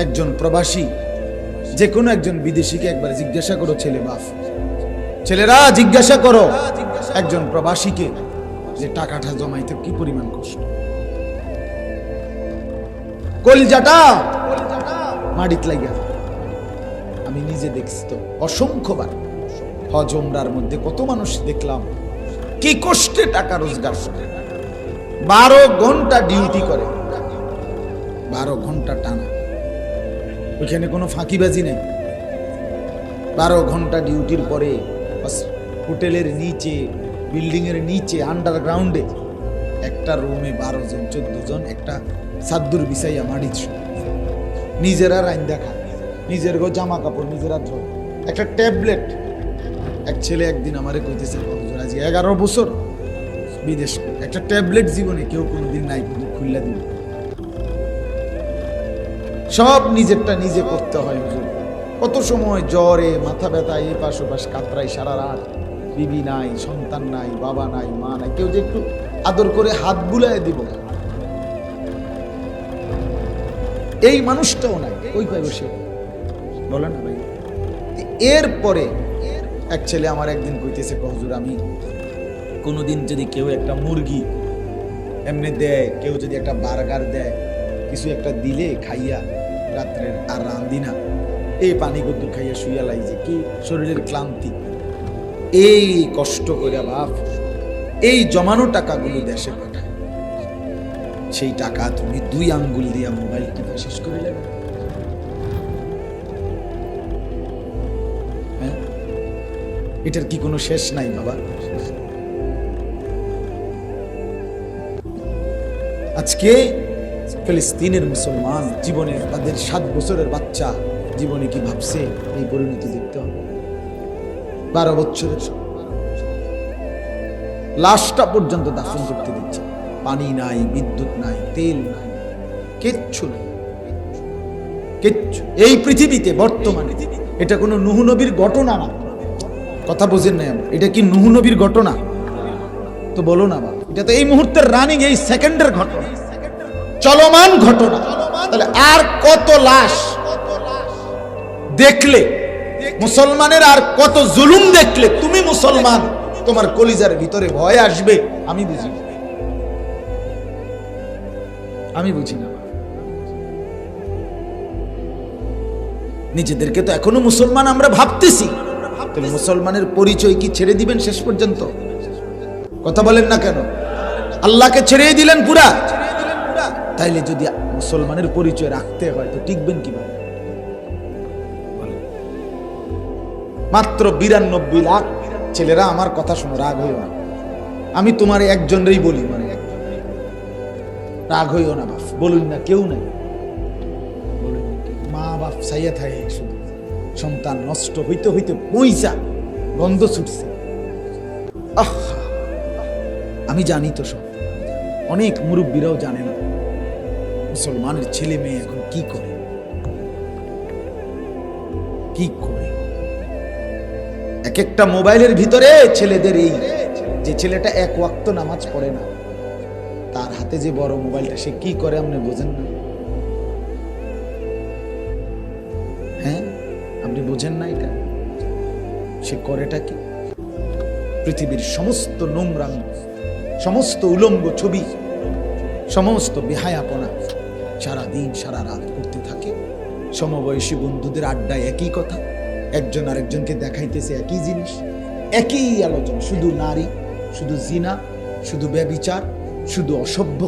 একজন প্রবাসী, যে কোনো একজন বিদেশিকে একবার জিজ্ঞাসা করো, ছেলেরা জিজ্ঞাসা করো একজন প্রবাসীকে যে টাকাটা জমাইতে কি পরিমাণ কষ্ট, কলজাটা মাটিত লাগিয়া। আমি নিজে দেখছি তো অসংখ্যবার হজ উমরার মধ্যে কত মানুষ দেখলাম কি কষ্টে টাকা রোজগার করে, 12 ঘন্টা ডিউটি করে, 12 ঘন্টা টানা, ওইখানে কোনো ফাঁকিবাজি নেই। 12 ঘন্টা ডিউটির পরে হোটেলের নিচে, বিল্ডিং এর নিচে, আন্ডারগ্রাউন্ডে একটা রুমে 12 জন 14 জন একটা সাদ্দুর বিছাইয়া মাটি নিজেরা রাইন্দা খায়, নিজের জামা কাপড় নিজেরা ধোয়, একটা ট্যাবলেট। এক ছেলে একদিন আমারে কইতেছে, আজ 11 বছর বিদেশ, একটা ট্যাবলেট জীবনে কেউ কোনোদিন নাই, কিন্তু খুললা দিল। সব নিজেরটা নিজে করতে হয় হুজুর। কত সময় জ্বরে, মাথা ব্যথা, এই পাশ ওপাশ কাতরাই সারা রাত, বিবি নাই, সন্তান নাই, বাবা নাই, মা নাই, কেউ যে একটু আদর করে হাত বুলায় দিব, এই মানুষটাও নাই। ওই পাই বসে বলে না ভাই। এরপরে এক ছেলে আমার একদিন কইতেছে, হুজুর আমি কোনোদিন যদি কেউ একটা মুরগি এমনি দেয়, কেউ যদি একটা বার্গার দেয়, কিছু একটা দিলে খাইয়া রাত্রের আর রান্ধি না, এই পানি কদ্দুর খাইয়া শুইয়া লাই, যে কি শরীরের ক্লান্তি, এই কষ্ট করে বাপ এই জমানো টাকাগুলো দেশে পাঠায়, সেই টাকা তুমি 2 আঙ্গুল দিয়া মোবাইল টিপে শেষ করে নেবে। হ্যাঁ, এটার কি কোনো শেষ নাই বাবা? আজকে ফিলিস্তিনের মুসলমান জীবনে, তাদের 7 বছরের বাচ্চা জীবনে কি ভাবছে এই পরিণতি দেখতে হবে? 12 বছরের লাশটা পর্যন্ত দাফন করতে দিচ্ছে, পানি নাই, বিদ্যুৎ নাই, তেল নাই, কিচ্ছু নাই, কিচ্ছু। এই পৃথিবীতে বর্তমানে এটা কোনো নূহ নবীর ঘটনা না, কথা বোঝেন নাই আমরা, এটা কি নূহ নবীর ঘটনা? তো বলো না বাবা, এটা তো এই মুহূর্তের রানিং, এই সেকেন্ডের ঘটনা, চলমান ঘটনা। তাহলে আর কত লাশ দেখলে, মুসলমানের আর কত জুলুম দেখলে তুমি মুসলমান, তোমার কলিজার ভিতরে ভয় আসবে? আমি বুঝি, আমি বুঝি না। নিজেদেরকে তো এখনো মুসলমান আমরা ভাবতেছি, তাহলে মুসলমানের পরিচয় কি ছেড়ে দিবেন শেষ পর্যন্ত? কথা বলেন না কেন? আল্লাহকে ছেড়ে দিলেন পুরা, তাইলে যদি মুসলমানের পরিচয় রাখতে হয় তো টিকবেন কিভাবে? মাত্র 92 লাখ ছেলেরা, আমার কথা শোনো, রাগ হইও না, আমি তোমার একজনেরই বলি, মানে রাগ হইও না বাপ, বলুন না কেউ নাই, মা বাপ চাইয়া থাকে, শুধু সন্তান নষ্ট হইতে হইতে পয়সা গন্ধ ছুটছে। আমি জানি তো সব, অনেক মুরব্বীরাও জানে না মুসলমানের ছেলে মেয়ে এখন কি করে, কি করে। এক একটা মোবাইলের ভিতরে ছেলেদের, এই যে ছেলেটা 1 ওয়াক্ত নামাজ পড়ে না, তার হাতে যে বড় মোবাইলটা, সে কি করে আপনি বোঝেন না? হ্যাঁ, আপনি বোঝেন না এটা? সে করেটা কি? পৃথিবীর সমস্ত নোংরামি, সমস্ত উলঙ্গ ছবি, সমস্ত বেহায়াপনা সারা দিন সারা রাত করতে থাকে। সমবয়সী বন্ধুদের আড্ডায় একই কথা, একজন আরেকজনকে দেখাইতেছে একই জিনিস, একই আলোচনা, শুধু নারী, শুধু জিনা, শুধু ব্যভিচার, শুধু অসভ্য